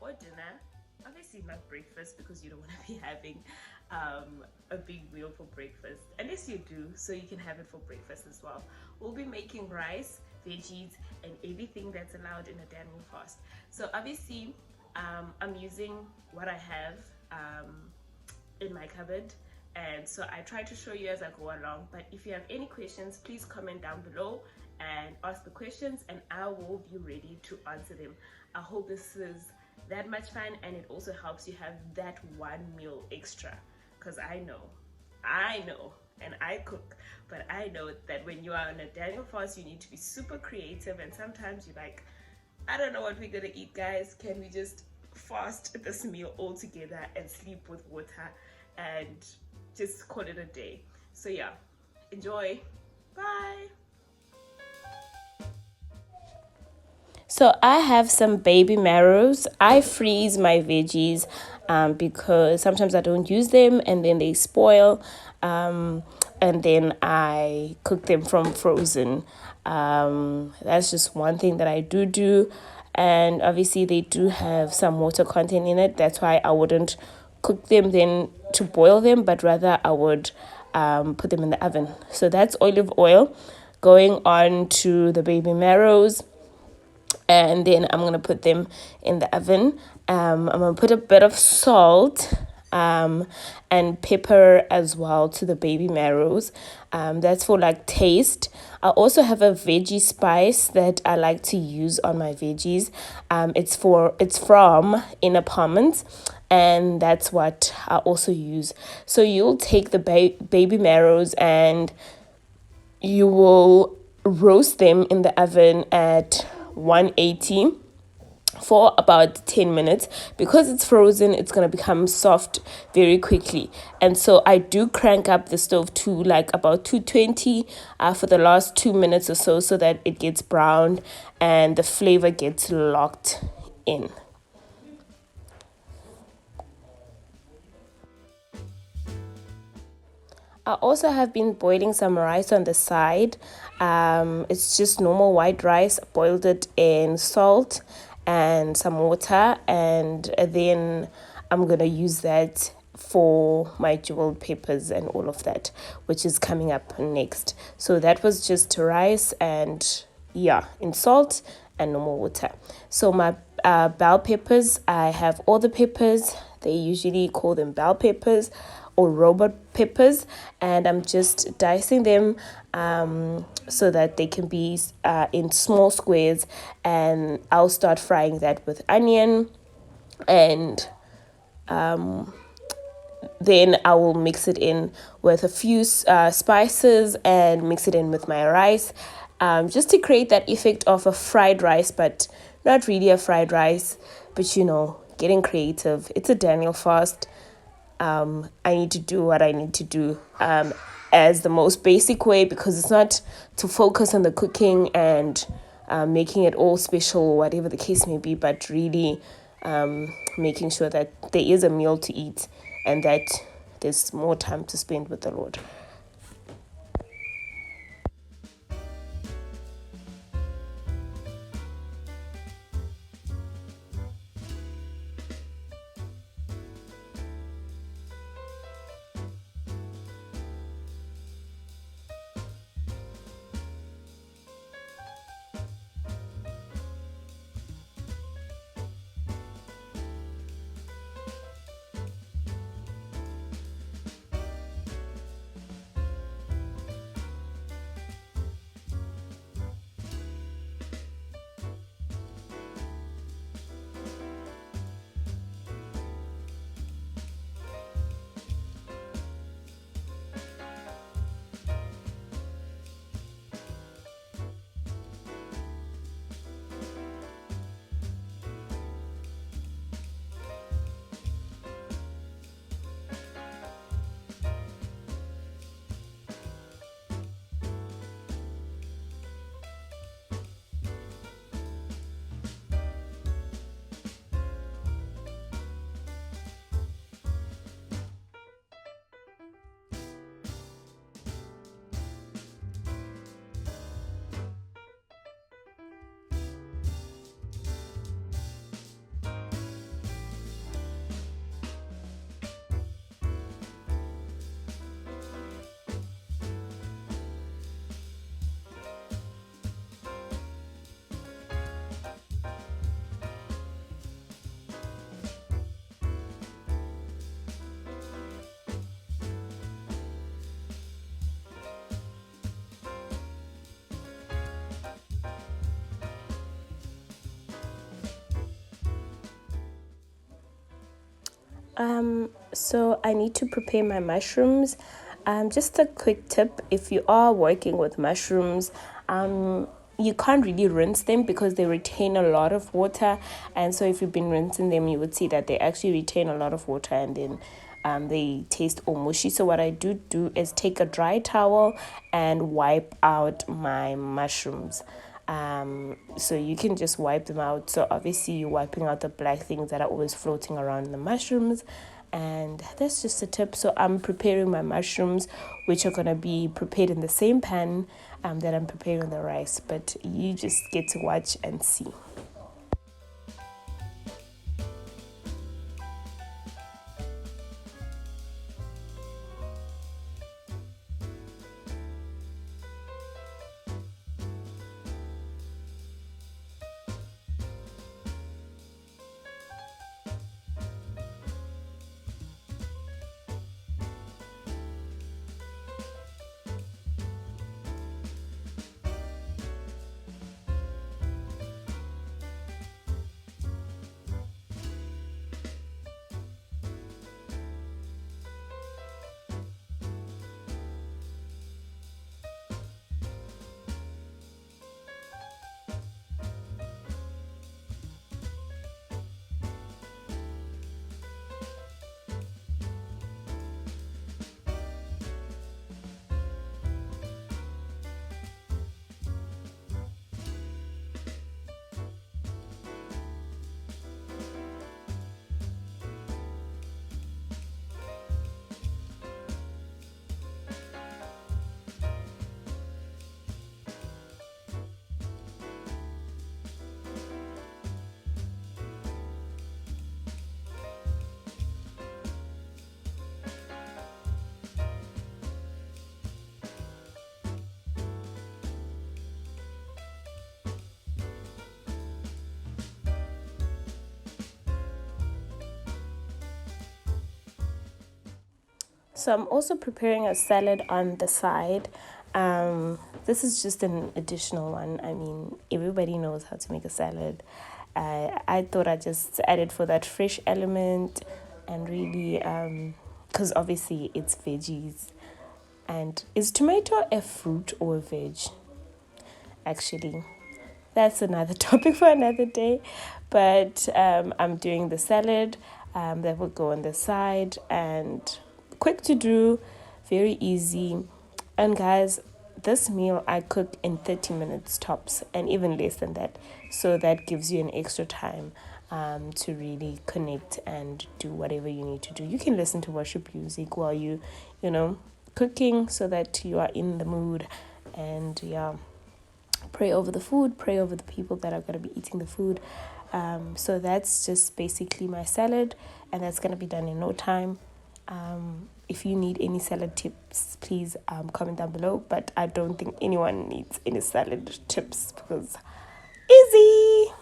or dinner. Obviously not breakfast, because you don't want to be having a big meal for breakfast, unless you do, so you can have it for breakfast as well. We'll be making rice, veggies, and everything that's allowed in a Daniel fast. So obviously I'm using what I have in my cupboard, and so I try to show you as I go along. But if you have any questions, please comment down below and ask the questions, and I will be ready to answer them. I hope this is that much fun, and it also helps you have that one meal extra, because I know and I cook, but I know that when you are on a Daniel fast, you need to be super creative, and sometimes you're like, I don't know what we're gonna eat, guys. Can we just fast this meal all together and sleep with water and just call it a day? So yeah, enjoy. Bye. So I have some baby marrows. I freeze my veggies because sometimes I don't use them and then they spoil. And then I cook them from frozen. That's just one thing that I do. And obviously they do have some water content in it. That's why I wouldn't cook them then to boil them, but rather I would put them in the oven. So that's olive oil going on to the baby marrows, and then I'm gonna put them in the oven. I'm gonna put a bit of salt and pepper as well to the baby marrows. That's for like taste. I also have a veggie spice that I like to use on my veggies. It's from Inner Palments, and that's what I also use. So you'll take the baby marrows and you will roast them in the oven at 180 for about 10 minutes. Because it's frozen, it's going to become soft very quickly, and so I do crank up the stove to like about 220 for the last 2 minutes or so that it gets browned and the flavor gets locked in. I also have been boiling some rice on the side. It's just normal white rice. I boiled it in salt and some water, and then I'm gonna use that for my jeweled peppers and all of that, which is coming up next. So that was just rice and yeah, in salt and normal water. So my bell peppers, I have all the peppers. They usually call them bell peppers or robot peppers, and I'm just dicing them so that they can be in small squares, and I'll start frying that with onion, and then I will mix it in with a few spices and mix it in with my rice, just to create that effect of a fried rice, but not really a fried rice, but getting creative. It's a Daniel fast. I need to do what I need to do as the most basic way, because it's not to focus on the cooking and making it all special, whatever the case may be, but really making sure that there is a meal to eat and that there's more time to spend with the Lord. So I need to prepare my mushrooms. Just a quick tip, if you are working with mushrooms, you can't really rinse them because they retain a lot of water. And so if you've been rinsing them, you would see that they actually retain a lot of water, and then they taste all mushy. So what I do is take a dry towel and wipe out my mushrooms. So you can just wipe them out. So obviously you're wiping out the black things that are always floating around in the mushrooms, and that's just a tip. So I'm preparing my mushrooms, which are going to be prepared in the same pan that I'm preparing the rice, but you just get to watch and see. So I'm also preparing a salad on the side. This is just an additional one. I mean, everybody knows how to make a salad. I thought I just added for that fresh element, and really, because obviously it's veggies. And is tomato a fruit or a veg? Actually, that's another topic for another day. But I'm doing the salad that will go on the side, and quick to do, very easy. And guys, this meal I cook in 30 minutes tops, and even less than that. So that gives you an extra time to really connect and do whatever you need to do. You can listen to worship music while you know, cooking, so that you are in the mood. And yeah, pray over the food, pray over the people that are going to be eating the food. So that's just basically my salad, and that's going to be done in no time. If you need any salad tips, please comment down below. But I don't think anyone needs any salad tips because easy.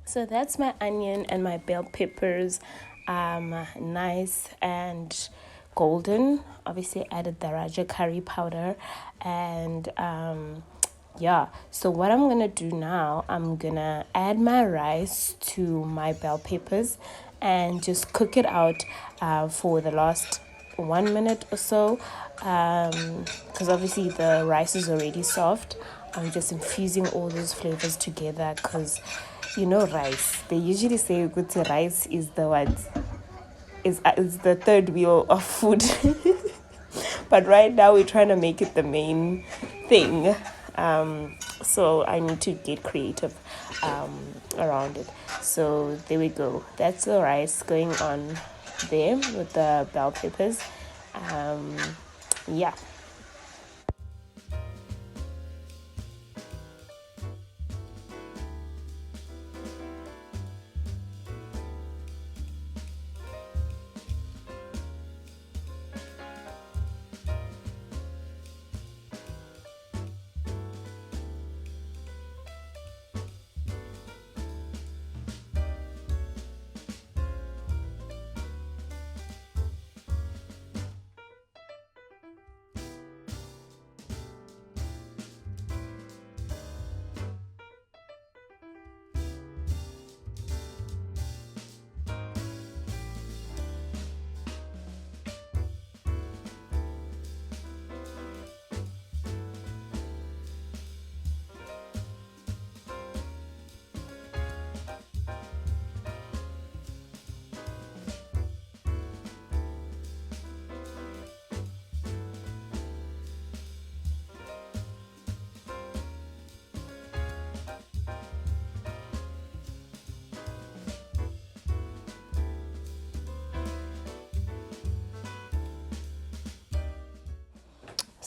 So that's my onion and my bell peppers, nice and golden. Obviously added the Raja curry powder, and yeah. So what I'm gonna do now, I'm gonna add my rice to my bell peppers and just cook it out for the last 1 minute or so, because obviously the rice is already soft. I'm just infusing all those flavors together, because you know rice, they usually say good rice is the what is the third wheel of food. But right now we're trying to make it the main thing. So I need to get creative around it. So there we go, that's the rice going on there with the bell peppers. Yeah.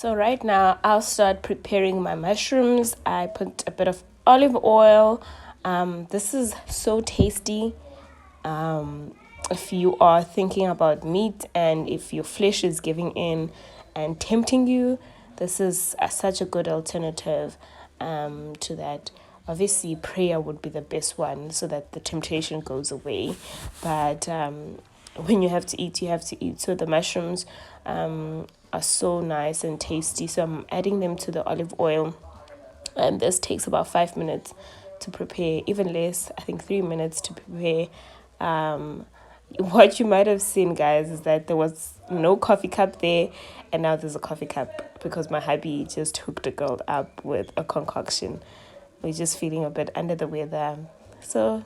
So right now I'll start preparing my mushrooms. I put a bit of olive oil. This is so tasty. If you are thinking about meat and if your flesh is giving in and tempting you, this is such a good alternative to that. Obviously, prayer would be the best one so that the temptation goes away. But when you have to eat, you have to eat. So the mushrooms are so nice and tasty. So I'm adding them to the olive oil. And this takes about 5 minutes to prepare, even less, I think 3 minutes to prepare. What you might have seen, guys, is that there was no coffee cup there, and now there's a coffee cup because my hubby just hooked a girl up with a concoction. We're just feeling a bit under the weather. So,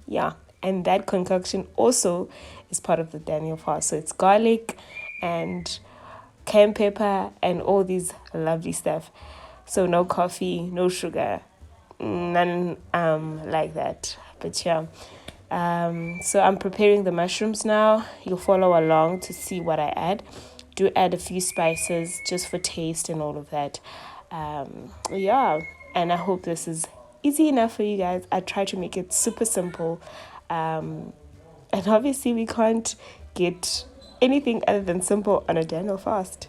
yeah. And that concoction also is part of the Daniel fast. So it's garlic and cayenne pepper and all these lovely stuff. So no coffee, no sugar, none like that. But yeah. So I'm preparing the mushrooms now. You'll follow along to see what I add. Do add a few spices just for taste and all of that. Yeah, and I hope this is easy enough for you guys. I try to make it super simple. And obviously we can't get anything other than simple on a Daniel fast.